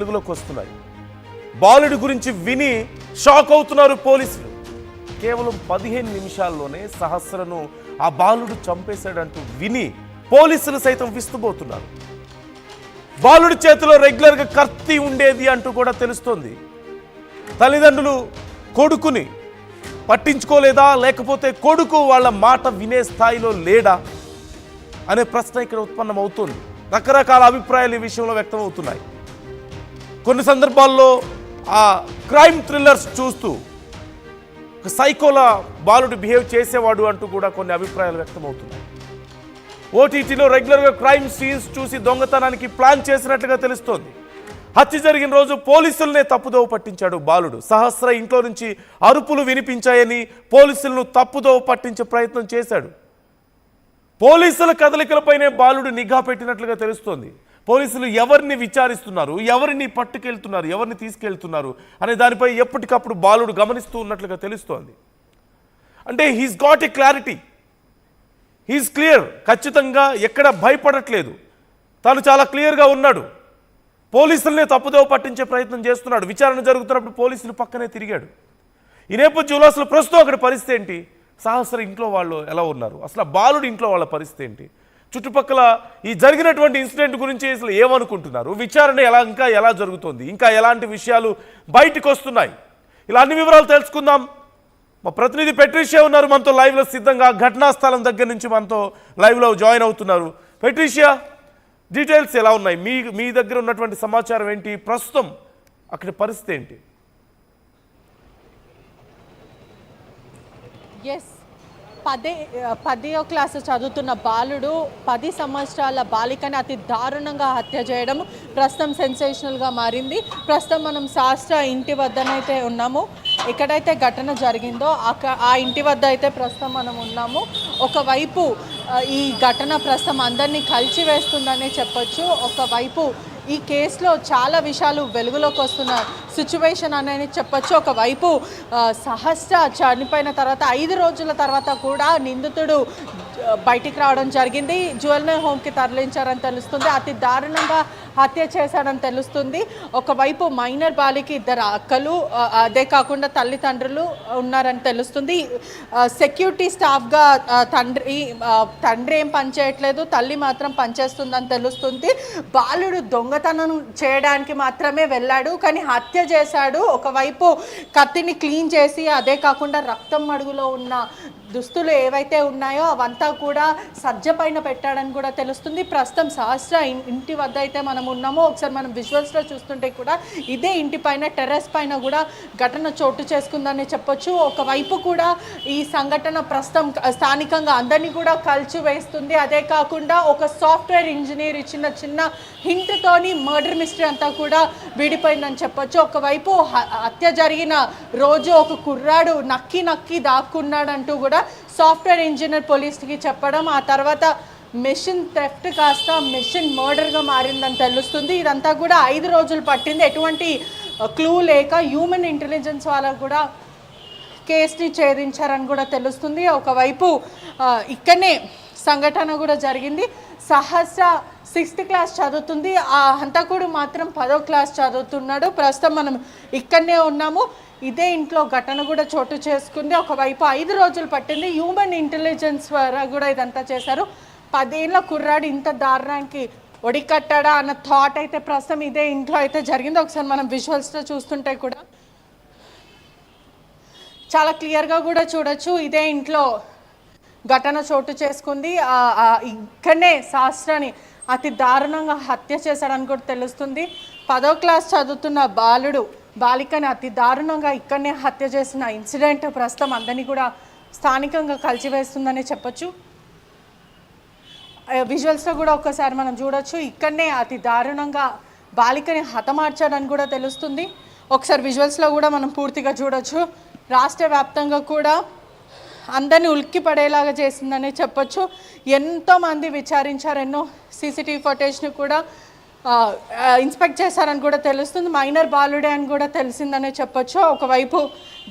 వెలుగులోకి వస్తున్నాయి. బాలుడి గురించి విని షాక్ అవుతున్నారు పోలీసులు. కేవలం 15 నిమిషాల్లోనే సహస్రను ఆ బాలుడు చంపేశాడంటూ విని పోలీసులు సైతం విస్తుపోతున్నారు. బాలుడి చేతిలో రెగ్యులర్గా కత్తి ఉండేది అంటూ కూడా తెలుస్తోంది. తల్లిదండ్రులు కొడుకుని పట్టించుకోలేదా, లేకపోతే కొడుకు వాళ్ళ మాట వినే స్థాయిలో లేడా అనే ప్రశ్న ఇక్కడ ఉత్పన్నమవుతోంది. రకరకాల అభిప్రాయాలు ఈ విషయంలో వ్యక్తం అవుతున్నాయి. కొన్ని సందర్భాల్లో ఆ క్రైమ్ థ్రిల్లర్స్ చూస్తూ సైకోలా బాలుడు బిహేవ్ చేసేవాడు అంటూ కూడా కొన్ని అభిప్రాయాలు వ్యక్తం అవుతున్నాయి. ఓటీటీలో రెగ్యులర్గా క్రైమ్ సీన్స్ చూసి దొంగతనానికి ప్లాన్ చేసినట్లుగా తెలుస్తోంది. హత్య జరిగిన రోజు పోలీసులనే తప్పుదోవ పట్టించాడు బాలుడు. సహస్ర ఇంట్లో నుంచి అరుపులు వినిపించాయని పోలీసులను తప్పుదోవ పట్టించే ప్రయత్నం చేశాడు. పోలీసుల కదలికలపైనే బాలుడు నిఘా పెట్టినట్లుగా తెలుస్తోంది. పోలీసులు ఎవరిని విచారిస్తున్నారు, ఎవరిని పట్టుకెళ్తున్నారు, ఎవరిని తీసుకెళ్తున్నారు అనే దానిపై ఎప్పటికప్పుడు బాలుడు గమనిస్తూ ఉన్నట్లుగా తెలుస్తోంది. అంటే he's got a clarity, he's clear. ఖచ్చితంగా ఎక్కడ భయపడట్లేదు, తాను చాలా క్లియర్గా ఉన్నాడు. పోలీసులనే తప్పుదోవ పట్టించే ప్రయత్నం చేస్తున్నాడు. విచారణ జరుగుతున్నప్పుడు పోలీసులు పక్కనే తిరిగాడు. ఈ నేపథ్యంలో అసలు ప్రస్తుతం అక్కడ పరిస్థితి ఏంటి, సహస్ర ఇంట్లో వాళ్ళు ఎలా ఉన్నారు, అసలు బాలుడు ఇంట్లో వాళ్ళ పరిస్థితి ఏంటి, చుట్టుపక్కల ఈ జరిగినటువంటి ఇన్సిడెంట్ గురించి అసలు ఏమనుకుంటున్నారు, విచారణ ఇంకా ఎలా జరుగుతుంది, ఇంకా ఎలాంటి విషయాలు బయటకు వస్తున్నాయి, ఇలా అన్ని వివరాలు తెలుసుకుందాం. మా ప్రతినిధి పెట్రిషియా ఉన్నారు మనతో లైవ్లో సిద్ధంగా. ఘటనా స్థలం దగ్గర నుంచి మనతో లైవ్లో జాయిన్ అవుతున్నారు. పెట్రిషియా, డీటెయిల్స్ ఎలా ఉన్నాయి, మీ దగ్గర ఉన్నటువంటి సమాచారం ఏంటి, ప్రస్తుతం అక్కడ పరిస్థితి ఏంటి? ఎస్, 10వ క్లాసు చదువుతున్న బాలుడు 10 సంవత్సరాల బాలికని అతి దారుణంగా హత్య చేయడం ప్రస్తుతం సెన్సేషనల్గా మారింది. ప్రస్తుతం మనం శాస్త్ర ఇంటి వద్దనైతే ఉన్నాము. ఎక్కడైతే ఘటన జరిగిందో ఆ ఇంటి వద్ద అయితే ప్రస్తుతం మనం ఉన్నాము. ఒకవైపు ఈ ఘటన ప్రస్తుతం అందరినీ కలిచివేస్తుందనే చెప్పొచ్చు. ఒకవైపు ఈ కేసులో చాలా విషయాలు వెలుగులోకి వస్తున్న సిచ్యువేషన్ అనేది చెప్పొచ్చు. ఒకవైపు సహస్ర చనిపోయిన తర్వాత 5 రోజుల తర్వాత కూడా నిందితుడు బయటికి రావడం జరిగింది. జ్యువెలరీ హోమ్కి తరలించారని తెలుస్తుంది. అతి దారుణంగా హత్య చేశాడని తెలుస్తుంది. ఒకవైపు మైనర్ బాలికి 2 అక్కలు, అదే కాకుండా తల్లిదండ్రులు ఉన్నారని తెలుస్తుంది. సెక్యూరిటీ స్టాఫ్గా తండ్రి ఏం పనిచేయట్లేదు, తల్లి మాత్రం పనిచేస్తుందని తెలుస్తుంది. బాలుడు దొంగతనం చేయడానికి మాత్రమే వెళ్ళాడు, కానీ హత్య చేశాడు. ఒకవైపు కత్తిని క్లీన్ చేసి, అదే కాకుండా రక్తం మడుగులో ఉన్న దుస్తులు ఏవైతే ఉన్నాయో అవంతా కూడా సజ్జ పైన పెట్టాడని కూడా తెలుస్తుంది. ప్రస్తుతం సహస్ర ఇంటి వద్ద అయితే మనం ఉన్నామో. ఒకసారి మనం విజువల్స్లో చూస్తుంటే కూడా ఇదే ఇంటి పైన టెర్రస్ పైన కూడా ఘటన చోటు చేసుకుందని చెప్పొచ్చు. ఒకవైపు కూడా ఈ సంఘటన ప్రస్తుతం స్థానికంగా అందరినీ కూడా కలిసి వేస్తుంది. అదే కాకుండా ఒక సాఫ్ట్వేర్ ఇంజనీర్ ఇచ్చిన చిన్న హింట్తోని మర్డర్ మిస్టరీ అంతా కూడా విడిపోయిందని చెప్పొచ్చు. ఒకవైపు హత్య జరిగిన రోజు ఒక కుర్రాడు నక్కి దాక్కున్నాడంటూ కూడా సాఫ్ట్వేర్ ఇంజనీర్ పోలీస్కి చెప్పడం, ఆ తర్వాత మెషిన్ థెఫ్ట్ కాస్త మెషిన్ మర్డర్గా మారిందని తెలుస్తుంది. ఇదంతా కూడా 5 రోజులు పట్టింది. ఎటువంటి క్లూ లేక హ్యూమన్ ఇంటెలిజెన్స్ వాళ్ళకు కూడా కేసుని ఛేదించారని కూడా తెలుస్తుంది. ఒకవైపు ఇక్కడనే సంఘటన కూడా జరిగింది. సహస్ర 6th క్లాస్ చదువుతుంది, ఆ హంతకుడు మాత్రం 10వ క్లాస్ చదువుతున్నాడు. ప్రస్తుతం మనం ఇక్కడనే ఉన్నాము. ఇదే ఇంట్లో ఘటన కూడా చోటు చేసుకుంది. ఒకవైపు 5 రోజులు పట్టింది. హ్యూమన్ ఇంటెలిజెన్స్ ద్వారా కూడా ఇదంతా చేశారు. 10 ఏళ్ళ కుర్రాడు ఇంత దారుణానికి ఒడికట్టాడా అన్న థాట్ అయితే ప్రస్తుతం ఇదే ఇంట్లో అయితే జరిగింది. ఒకసారి మనం విజువల్స్లో చూస్తుంటే కూడా చాలా క్లియర్గా కూడా చూడొచ్చు. ఇదే ఇంట్లో ఘటన చోటు చేసుకుంది. ఇక్కడనే శాస్త్రాన్ని అతి దారుణంగా హత్య చేశాడని కూడా తెలుస్తుంది. 10వ క్లాస్ చదువుతున్న బాలికని అతి దారుణంగా ఇక్కడనే హత్య చేసిన ఇన్సిడెంట్ ప్రస్తుతం అందరినీ కూడా స్థానికంగా కలిచివేస్తుందని చెప్పొచ్చు. విజువల్స్లో కూడా ఒక్కసారి మనం చూడొచ్చు. ఇక్కడనే అతి దారుణంగా బాలికని హతమార్చాడని కూడా తెలుస్తుంది. ఒకసారి విజువల్స్లో కూడా మనం పూర్తిగా చూడొచ్చు. రాష్ట్ర వ్యాప్తంగా కూడా అందరినీ ఉలిక్కి పడేలాగా చేసిందని చెప్పొచ్చు. ఎంతోమంది విచారించారు, ఎన్నో సీసీటీవీ ఫుటేజ్ని కూడా ఇన్స్పెక్ట్ చేశారని కూడా తెలుస్తుంది. మైనర్ బాలుడే అని కూడా తెలిసిందనే చెప్పొచ్చు. ఒకవైపు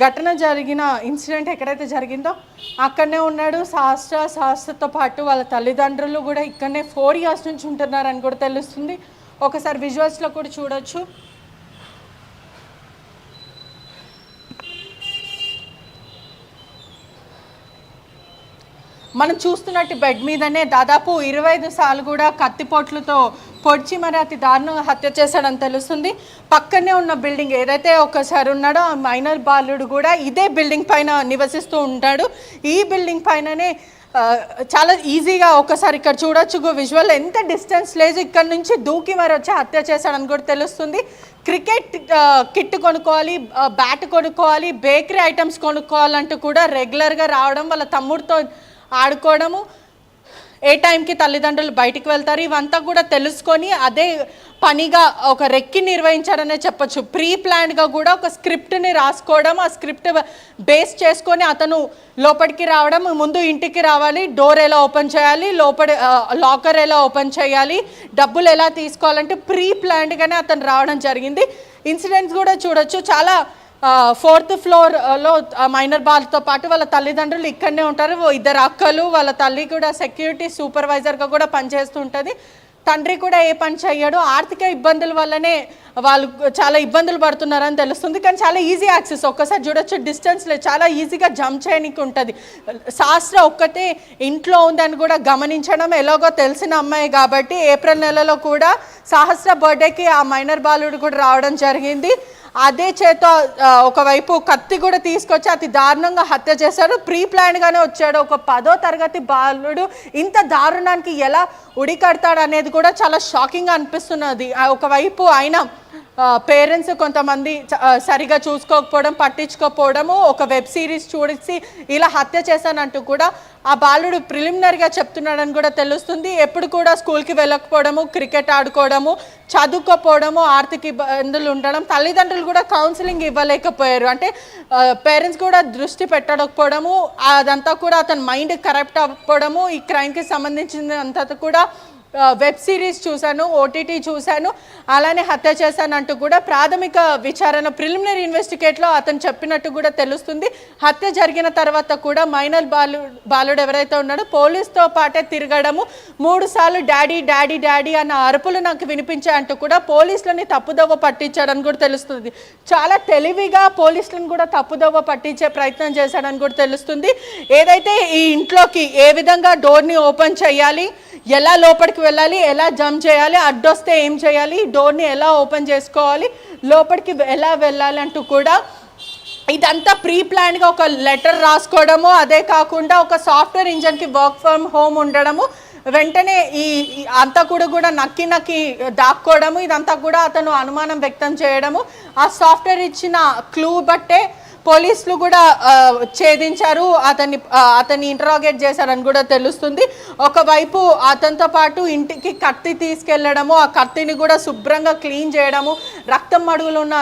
ఘటన జరిగిన ఇన్సిడెంట్ ఎక్కడైతే జరిగిందో అక్కడనే ఉన్నాడు సహస్రతో పాటు వాళ్ళ తల్లిదండ్రులు కూడా ఇక్కడనే 4 years నుంచి ఉంటున్నారని కూడా తెలుస్తుంది. ఒకసారి విజువల్స్లో కూడా చూడొచ్చు. మనం చూస్తున్నట్టు బెడ్ మీదనే దాదాపు 25 సార్లు కూడా కత్తిపోట్లతో పొడిచి మరి అతి దారుణంగా హత్య చేశాడని తెలుస్తుంది. పక్కనే ఉన్న బిల్డింగ్ ఏదైతే ఒకసారి ఉన్నాడో ఆ మైనర్ బాలుడు కూడా ఇదే బిల్డింగ్ పైన నివసిస్తూ ఉంటాడు. ఈ బిల్డింగ్ పైననే చాలా ఈజీగా ఒకసారి ఇక్కడ చూడొచ్చు విజువల్, ఎంత డిస్టెన్స్ లేదు, ఇక్కడ నుంచి దూకి మరి వచ్చి హత్య చేశాడని కూడా తెలుస్తుంది. క్రికెట్ కిట్ కొనుక్కోవాలి, బ్యాట్ కొనుక్కోవాలి, బేకరీ ఐటమ్స్ కొనుక్కోవాలంటూ కూడా రెగ్యులర్గా రావడం, వాళ్ళ తమ్ముడితో ఆడుకోవడము, ఏ టైంకి తల్లిదండ్రులు బయటికి వెళ్తారు, ఇవంతా కూడా తెలుసుకొని అదే పనిగా ఒక రెక్కి నిర్వహించారనే చెప్పొచ్చు. ప్రీ ప్లాన్డ్గా కూడా ఒక స్క్రిప్ట్ని రాసుకోవడం, ఆ స్క్రిప్ట్ బేస్ చేసుకొని అతను లోపలికి రావడం, ముందు ఇంటికి రావాలి, డోర్ ఎలా ఓపెన్ చేయాలి, లోపల లాకర్ ఎలా ఓపెన్ చేయాలి, డబ్బులు ఎలా తీసుకోవాలంటే ప్రీ ప్లాన్డ్గానే అతను రావడం జరిగింది. ఇన్సిడెంట్స్ కూడా చూడొచ్చు. చాలా 4th ఫ్లోర్లో మైనర్ బాల్తో పాటు వాళ్ళ తల్లిదండ్రులు ఇక్కడనే ఉంటారు. 2 అక్కలు, వాళ్ళ తల్లి కూడా సెక్యూరిటీ సూపర్వైజర్గా కూడా పనిచేస్తూ ఉంటుంది. తండ్రి కూడా ఏ పని చేయడు. ఆర్థిక ఇబ్బందుల వల్లనే వాళ్ళు చాలా ఇబ్బందులు పడుతున్నారని తెలుస్తుంది. కానీ చాలా ఈజీ యాక్సెస్, ఒక్కసారి చూడొచ్చు, డిస్టెన్స్ లేదు, చాలా ఈజీగా జంప్ చేయడానికి ఉంటుంది. శాస్త్ర ఒక్కటే ఇంట్లో ఉందని కూడా గమనించడం, ఎలాగో తెలిసిన అమ్మాయి కాబట్టి ఏప్రిల్ నెలలో కూడా సహస్ర బర్త్డేకి ఆ మైనర్ బాలుడు కూడా రావడం జరిగింది. అదే చేత ఒకవైపు కత్తి కూడా తీసుకొచ్చి అతి దారుణంగా హత్య చేశాడు. ప్రీ ప్లాన్గానే వచ్చాడు. ఒక 10వ తరగతి బాలుడు ఇంత దారుణానికి ఎలా ఉడికడతాడు అనేది కూడా చాలా షాకింగ్గా అనిపిస్తున్నది. ఒకవైపు ఆయన పేరెంట్స్ కొంతమంది సరిగా చూసుకోకపోవడం, పట్టించుకోకపోవడము, ఒక వెబ్ సిరీస్ చూసి ఇలా హత్య చేశానంటూ కూడా ఆ బాలుడు ప్రిలిమినరీగా చెప్తున్నాడని కూడా తెలుస్తుంది. ఎప్పుడు కూడా స్కూల్కి వెళ్ళకపోవడము, క్రికెట్ ఆడుకోవడము, చదువుకోపోవడము, ఆర్థిక ఇబ్బందులు ఉండడం, తల్లిదండ్రులు కూడా కౌన్సిలింగ్ ఇవ్వలేకపోయారు. అంటే పేరెంట్స్ కూడా దృష్టి పెట్టకపోవడము, అదంతా కూడా అతని మైండ్ కరప్ట్ అవ్వడము, ఈ క్రైమ్కి సంబంధించినంత కూడా వెబ్ సిరీస్ చూశాను, ఓటీటీ చూశాను, అలానే హత్య చేశానంటూ కూడా ప్రాథమిక విచారణ ప్రిలిమినరీ ఇన్వెస్టిగేట్లో అతను చెప్పినట్టు కూడా తెలుస్తుంది. హత్య జరిగిన తర్వాత కూడా మైనర్ బాలుడు ఎవరైతే ఉన్నాడో పోలీస్తో పాటే తిరగడము, 3 సార్లు డాడీ డాడీ డాడీ అన్న అరుపులు నాకు వినిపించాయంటూ కూడా పోలీసులని తప్పుదోవ పట్టించాడని కూడా తెలుస్తుంది. చాలా తెలివిగా పోలీసులను కూడా తప్పుదోవ పట్టించే ప్రయత్నం చేశాడని కూడా తెలుస్తుంది. ఏదైతే ఈ ఇంట్లోకి ఏ విధంగా డోర్ని ఓపెన్ చేయాలి, ఎలా లోపలికి వెళ్ళాలి, ఎలా జంప్ చేయాలి, అడ్డొస్తే ఏం చేయాలి, డోర్ని ఎలా ఓపెన్ చేసుకోవాలి, లోపలికి ఎలా వెళ్ళాలి అంటూ కూడా ఇదంతా ప్రీ ప్లాన్గా ఒక లెటర్ రాసుకోవడము, అదే కాకుండా ఒక సాఫ్ట్వేర్ ఇంజన్కి వర్క్ ఫ్రమ్ హోమ్ ఉండడము, వెంటనే ఈ అంతా కూడా నక్కి దాక్కోవడము, ఇదంతా కూడా అతను అనుమానం వ్యక్తం చేయడము, ఆ సాఫ్ట్వేర్ ఇచ్చిన క్లూ బట్టే పోలీసులు కూడా ఛేదించారు, అతన్ని ఇంటరాగేట్ చేశారని కూడా తెలుస్తుంది. ఒకవైపు అతనితో పాటు ఇంటికి కత్తి తీసుకెళ్లడము, ఆ కత్తిని కూడా శుభ్రంగా క్లీన్ చేయడము, రక్తం మడుగులు ఉన్న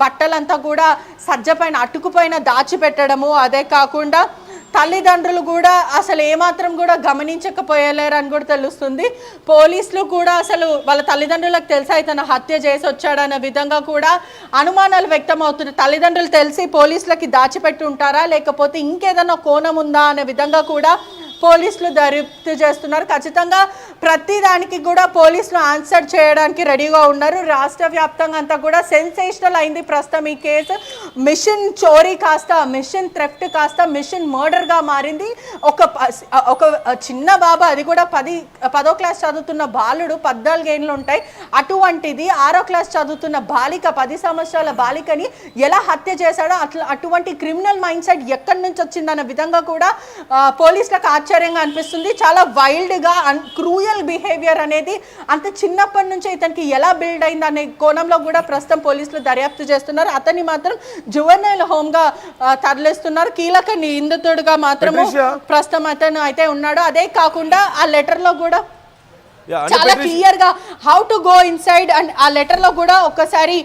బట్టలంతా కూడా సజ్జపైన అటుకుపైన దాచిపెట్టడము, అదే కాకుండా తల్లిదండ్రులు కూడా అసలు ఏమాత్రం కూడా గమనించకపోయలేరని కూడా తెలుస్తుంది. పోలీసులు కూడా అసలు వాళ్ళ తల్లిదండ్రులకు తెలిసి ఇతను హత్య చేసి వచ్చాడనే విధంగా కూడా అనుమానాలు వ్యక్తం అవుతుంది. తల్లిదండ్రులు తెలిసి పోలీసులకి దాచిపెట్టి ఉంటారా, లేకపోతే ఇంకేదైనా కోణం ఉందా అనే విధంగా కూడా పోలీసులు దర్యాప్తు చేస్తున్నారు. ఖచ్చితంగా ప్రతి దానికి కూడా పోలీసులు ఆన్సర్ చేయడానికి రెడీగా ఉన్నారు. రాష్ట్ర వ్యాప్తంగా అంతా కూడా సెన్సేషనల్ అయింది ప్రస్తుతం ఈ కేసు. మిషన్ చోరీ కాస్త మిషన్ థెఫ్ట్ కాస్త మిషన్ మర్డర్గా మారింది. ఒక చిన్న బాబా, అది కూడా 10వ క్లాస్ చదువుతున్న బాలుడు, 14 ఏళ్ళు ఉంటాయి, అటువంటిది 6వ క్లాస్ చదువుతున్న బాలిక, 10 సంవత్సరాల బాలికని ఎలా హత్య చేశాడో, అటువంటి క్రిమినల్ మైండ్ సెట్ ఎక్కడి నుంచి వచ్చిందన్న విధంగా కూడా పోలీసులకు ఆశ్చర్యంగా అనిపిస్తుంది. చాలా వైల్డ్గా క్రూయల్ బిహేవియర్ అనేది అంత చిన్నప్పటి నుంచి ఇతనికి ఎలా బిల్డ్ అయింది అనే కోణంలో కూడా ప్రస్తుతం పోలీసులు దర్యాప్తు చేస్తున్నారు. అతన్ని మాత్రం జువెనైల్ హోమ్గా తరలిస్తున్నారు. కీలక నిందితుడిగా మాత్రము ప్రస్తుతం అతను అయితే ఉన్నాడు. అదే కాకుండా ఆ లెటర్లో కూడా చాలా క్లియర్ గా how to go inside and ఆ లెటర్ లో కూడా ఒక్కసారి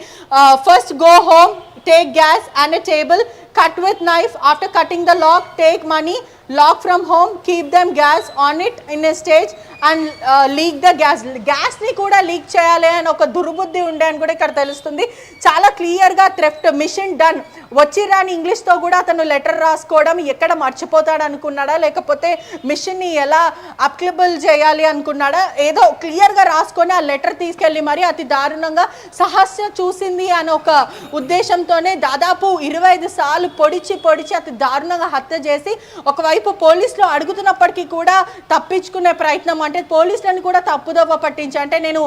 first go home, take gas and a table, cut with knife, after cutting the lock take money, lock from home, keep them gas on it in a stage and leak the గ్యాస్ని కూడా leak చేయాలి అని ఒక దుర్బుద్ధి ఉండే అని కూడా ఇక్కడ తెలుస్తుంది. చాలా క్లియర్గా థ్రెఫ్ట్ మిషన్ డన్, వచ్చి రాని ఇంగ్లీష్తో కూడా అతను లెటర్ రాసుకోవడం, ఎక్కడ మర్చిపోతాడు అనుకున్నాడా లేకపోతే మిషన్ని ఎలా అప్లికబుల్ చేయాలి అనుకున్నాడా, ఏదో క్లియర్గా రాసుకొని ఆ లెటర్ తీసుకెళ్ళి మరి అతి దారుణంగా సహస్య చూసింది అని ఒక ఉద్దేశంతోనే దాదాపు 25 సార్లు పొడిచి అతి దారుణంగా హత్య చేసి ఒకవైపు పోలీసులు అడుగుతున్నప్పటికీ కూడా తప్పించుకునే ప్రయత్నం, అంటే పోలీసులను కూడా తప్పుదోవ పట్టించి, అంటే నేను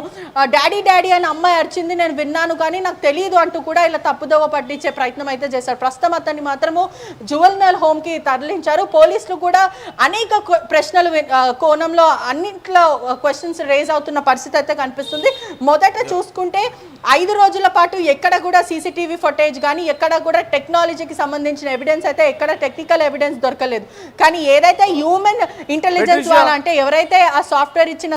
డాడీ అని అమ్మాయి అరిచింది నేను విన్నాను కానీ నాకు తెలియదు అంటూ కూడా ఇలా తప్పుదోవ పట్టించే ప్రయత్నం అయితే చేశారు. ప్రస్తుతం అతన్ని మాత్రము జువెనైల్ హోమ్కి తరలించారు. పోలీసులు కూడా అనేక ప్రశ్నలు కోణంలో అన్నింటిలో క్వశ్చన్స్ రేజ్ అవుతున్న పరిస్థితి అయితే కనిపిస్తుంది. మొదట చూసుకుంటే 5 రోజుల పాటు ఎక్కడ కూడా సీసీటీవీ ఫుటేజ్ కానీ ఎక్కడ కూడా టెక్నాలజీకి సంబంధించిన ఎవిడెన్స్ అయితే ఎక్కడ టెక్నికల్ ఎవిడెన్స్ దొరకలేదు. కానీ ఏదైతే హ్యూమన్ ఇంటెలిజెన్స్ వాళ్ళ అంటే ఎవరైతే ఆ సాఫ్ట్వేర్ ఇచ్చిన